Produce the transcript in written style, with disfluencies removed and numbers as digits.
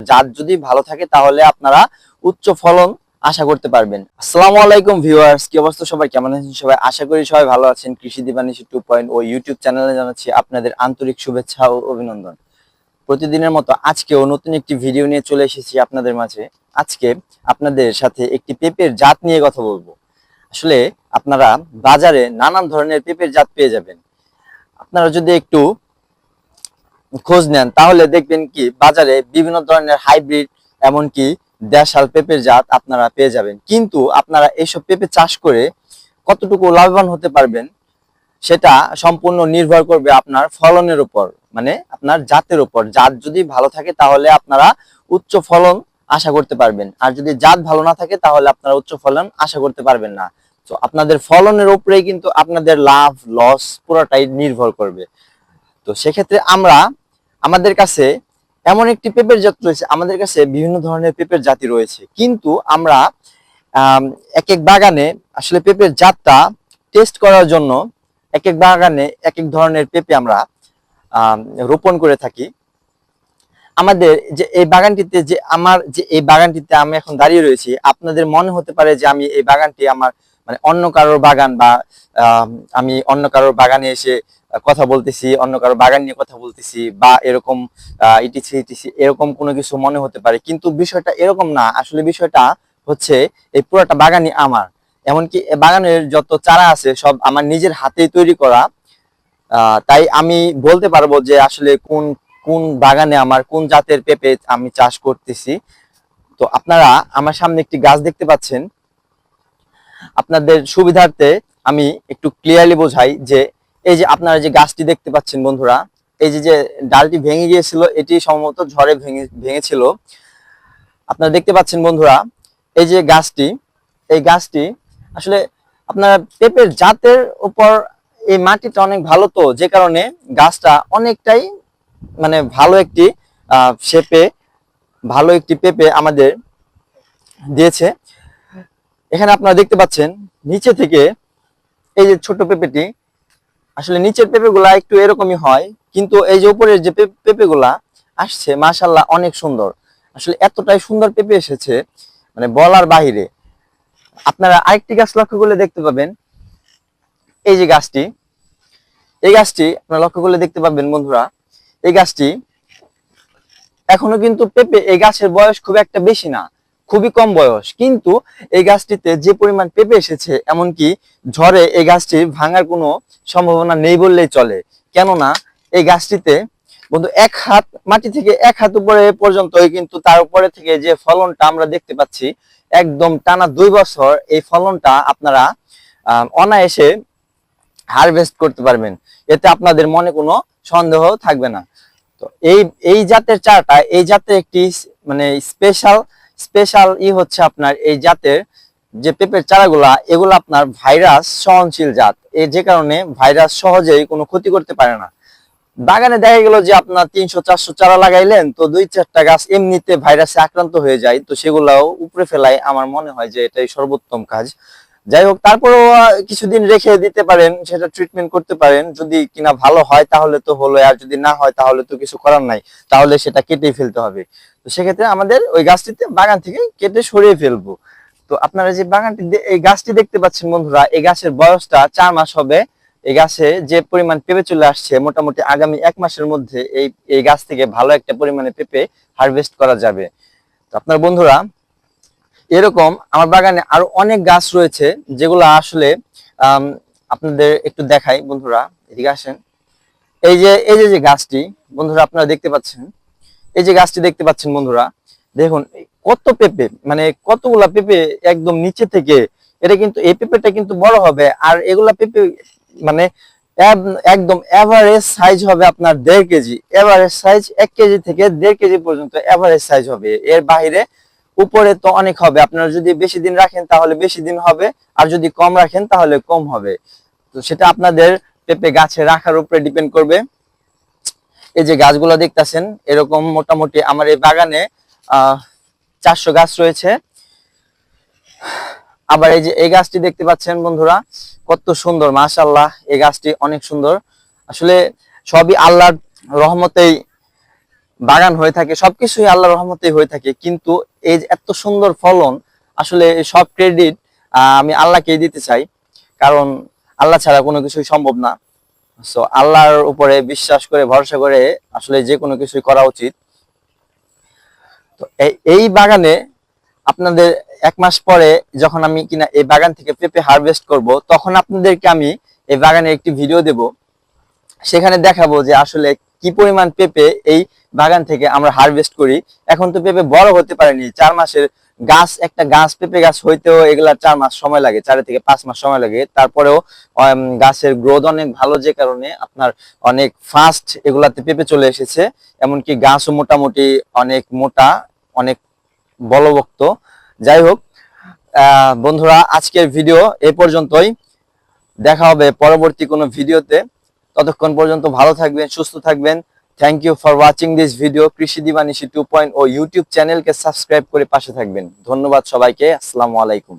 জাত যদি ভালো থাকে তাহলে আপনারা উচ্চ ফলন আশা করতে পারবেন। আসসালামু আলাইকুম ভিউয়ার্স, কি অবস্থা সবাই, কেমন আছেন সবাই? আশা করি সবাই ভালো আছেন। কৃষি দিবানিশি 2.0 ইউটিউব চ্যানেলে জানাচ্ছি আপনাদের আন্তরিক শুভেচ্ছা ও অভিনন্দন। প্রতিদিনের মতো আজকেও নতুন একটি ভিডিও নিয়ে চলে এসেছি আপনাদের মাঝে। আজকে আপনাদের সাথে একটি পেঁপের জাত নিয়ে কথা বলবো। আসলে আপনারা বাজারে নানান ধরনের পেঁপের জাত পেয়ে যাবেন। আপনারা যদি একটু খোঁজ নেন তাহলে দেখবেন কি বাজারে বিভিন্ন ধরনের হাইব্রিড এমনকি দেশাল পেঁপের জাত আপনারা পেয়ে যাবেন। কিন্তু আপনারা এইসব পেঁপে চাষ করে কতটুকু লাভবান হতে পারবেন সেটা সম্পূর্ণ নির্ভর করবে আপনার ফলনের উপর, মানে আপনার জাতের উপর। জাত যদি ভালো থাকে তাহলে আপনারা উচ্চ ফলন আশা করতে পারবেন, আর যদি জাত ভালো না থাকে তাহলে আপনারা উচ্চ ফলন আশা করতে পারবেন না। তো আপনাদের ফলনের উপরেই কিন্তু আপনাদের লাভ লস পুরোটাই নির্ভর করবে। তো সেক্ষেত্রে আমাদের কাছে এমন একটি পেঁপের জাত রয়েছে, আমাদের কাছে বিভিন্ন ধরনের পেঁপের জাতি রয়েছে, কিন্তু আমরা এক এক বাগানে আসলে পেঁপের জাতটা টেস্ট করার জন্য এক এক বাগানে এক এক ধরনের পেঁপে আমরা রোপণ করে থাকি। আমাদের যে এই বাগানটিতে এই বাগানটিতে আমি এখন দাঁড়িয়ে রয়েছি, আপনাদের মনে হতে পারে যে আমি এই বাগানটি আমার মানে অন্য কারোর বাগান, বা আমি অন্য কারোর বাগানে এসে কথা বলতেছি, অন্য কারোর বাগান নিয়ে কথা বলতেছি, বা এরকম ইটিসি ইটিসি এরকম কোনো কিছু মনে হতে পারে, কিন্তু বিষয়টা এরকম না। আসলে বিষয়টা হচ্ছে এই পুরোটা বাগানই আমার, এমনকি বাগানের যত চারা আছে সব আমার নিজের হাতেই তৈরি করা। তাই আমি বলতে পারবো যে আসলে কোন কোন বাগানে আমার কোন জাতের পেঁপে আমি চাষ করতেছি। তো আপনারা আমার সামনে একটি গাছ দেখতে পাচ্ছেন। আপনাদের সুবিধার্থে আমি একটু ক্লিয়ারলি বোঝাই যে এই যে আপনারা যে গাছটি দেখতে পাচ্ছেন বন্ধুরা, এই যে ডালটি ভেঙে গিয়েছিল, এটি সম্ভবত ঝড়ে ভেঙেছিল। আপনারা দেখতে পাচ্ছেন বন্ধুরা, এই যে গাছটি, এই গাছটি আসলে আপনার পেঁপের জাতের উপর এই মাটিটা অনেক ভালো, তো যে কারণে গাছটা অনেকটাই মানে ভালো একটি শেপে ভালো একটি পেঁপে আমাদের দিয়েছে। এখানে আপনারা দেখতে পাচ্ছেন নিচে থেকে এই যে ছোট পেঁপেটি, আসলে নিচের পেঁপেগুলা একটু এরকমই হয়, কিন্তু এই যে উপরের যে পেঁপেগুলা আসছে মাশাআল্লাহ অনেক সুন্দর। আসলে এতটাই সুন্দর পেঁপে এসেছে মানে বলার বাহিরে। আপনারা আরেকটি গাছ লক্ষ্য করলে দেখতে পাবেন, এই যে গাছটি, এই গাছটি আপনারা লক্ষ্য করলে দেখতে পাবেন বন্ধুরা, এই গাছটি এখনো কিন্তু পেঁপে, এই গাছের বয়স খুব একটা বেশি না, খুবই কম বয়স, কিন্তু এই গাছটিতে যে পরিমাণ পেঁপে এসেছে এমনকি ঝড়ে এই গাছটির ভাঙার কোনো সম্ভাবনা নেই বললেই চলে। কেননা এই গাছটিতে বন্ধু এক হাত মাটি থেকে এক হাত উপরে পর্যন্ত, কিন্তু তার উপরে থেকে যে ফলনটা আমরা দেখতে পাচ্ছি একদম টানা 2 বছর এই ফলনটা আপনারা অনায়াসে হারভেস্ট করতে পারবেন, এতে আপনাদের মনে কোনো সন্দেহ থাকবে না। তো এই জাতের চারাটা, এই জাতের একটি মানে স্পেশাল হচ্ছে আপনার এই জাতের যে পেঁপের চারাগুলা, এগুলো আপনার ভাইরাস সহনশীল জাত, যে কারণে ভাইরাস সহজেই কোনো ক্ষতি করতে পারে না। বাগানে দেখা গেল যে আপনার 300-400 চারা লাগাইলেন, তো 2-4টা গাছ এমনিতে ভাইরাসে আক্রান্ত হয়ে যায়, তো সেগুলাও উপরে ফেলাই আমার মনে হয় যে এটাই সর্বোত্তম কাজ। যাই হোক, তারপরেও কিছুদিন রেখে দিতে পারেন, সেটা ট্রিটমেন্ট করতে পারেন, যদি কিনা ভালো হয় তাহলে তো হলো, আর যদি না হয় তাহলে তো কিছু করার নাই, তাহলে সেটা কেটে ফেলতে হবে। তো সেক্ষেত্রে আমাদের ওই গাছটিতে বাগান থেকে কেটে সরিয়ে ফেলবো। তো আপনারা যে বাগানটি এই গাছটি দেখতে পাচ্ছেন বন্ধুরা, এই গাছের বয়সটা 4 মাস হবে। এই গাছে যে পরিমাণ পেঁপে চলে আসছে, মোটামুটি আগামী 1 মাসের মধ্যে এই গাছ থেকে ভালো একটা পরিমাণে পেঁপে হারভেস্ট করা যাবে। তো আপনার বন্ধুরা, এরকম আমার বাগানে আরো অনেক গাছ রয়েছে যেগুলো আসলে আপনাদের একটু দেখাই বন্ধুরা, এদিকে আসেন। এই যে গাছটি বন্ধুরা আপনারা দেখতে পাচ্ছেন, এই যে গাছটি দেখতে পাচ্ছেন বন্ধুরা, দেখুন কত পেঁপে, মানে কতগুলা পেঁপে একদম নিচে থেকে। এটা কিন্তু এই পেঁপেটা কিন্তু বড় হবে, আর এগুলা পেঁপে মানে একদম এভারেজ সাইজ হবে আপনার 1.5 কেজি, এভারেজ সাইজ 1 কেজি থেকে 1.5 কেজি পর্যন্ত এভারেজ সাইজ হবে। এর বাইরে উপরে তো অনেক হবে, আপনারা যদি বেশি দিন রাখেন তাহলে বেশি দিন হবে, আর যদি কম রাখেন তাহলে কম হবে। তো সেটা আপনাদের পেঁপে গাছে রাখার উপরে ডিপেন্ড করবে। এই যে গাছগুলো দেখতেছেন, এরকম মোটামুটি আমার এই বাগানে 400 গাছ রয়েছে। আবার এই যে এই গাছটি দেখতে পাচ্ছেন বন্ধুরা, কত সুন্দর মাশাআল্লাহ, এই গাছটি অনেক সুন্দর। আসলে সবই আল্লাহর রহমতেই বাগান হয়ে থাকে, সবকিছুই আল্লাহর রহমতে হয়ে থাকে, কিন্তু এই যে এত সুন্দর ফলন, আসলে সব ক্রেডিট আমি আল্লাহকেই দিতে চাই, কারণ আল্লাহ ছাড়া কোনো কিছুই সম্ভব না। সো আল্লাহর উপরে বিশ্বাস করে ভরসা করে আসলে যে কোনো কিছুই করা উচিত। তো এই বাগানে আপনাদের 1 মাস পরে যখন আমি কিনা এই বাগান থেকে পেঁপে হারভেস্ট করব, তখন আপনাদেরকে আমি এই বাগানের একটি ভিডিও দেব, সেখানে দেখাবো যে আসলে কি পরিমাণ পেঁপে এই বাগান থেকে আমরা হারভেস্ট করি। এখন তো পেঁপে বড় হতে পারেনি, 4 মাসের গাছ, একটা গাছ পেঁপে গাছ হইতেও এগুলা 4 মাস সময় লাগে, 4 থেকে 5 মাস সময় লাগে। তারপরেও গাছের গ্রোথ অনেক ভালো, যে কারণে আপনার অনেক ফাস্ট এগুলাতে পেঁপে চলে এসেছে। এমনকি গাছও মোটামুটি অনেক মোটা, অনেক বলবক্ত। যাই হোক বন্ধুরা, আজকের ভিডিও এই পর্যন্তই। দেখা হবে পরবর্তী কোনো ভিডিওতে। ততক্ষণ পর্যন্ত ভালো থাকবেন, সুস্থ থাকবেন। Thank you for watching this video. কৃষি দিবানিশি 2.0 ইউটিউব চ্যানেলকে সাবস্ক্রাইব করে পাশে থাকবেন। ধন্যবাদ সবাইকে। আসসালামু আলাইকুম।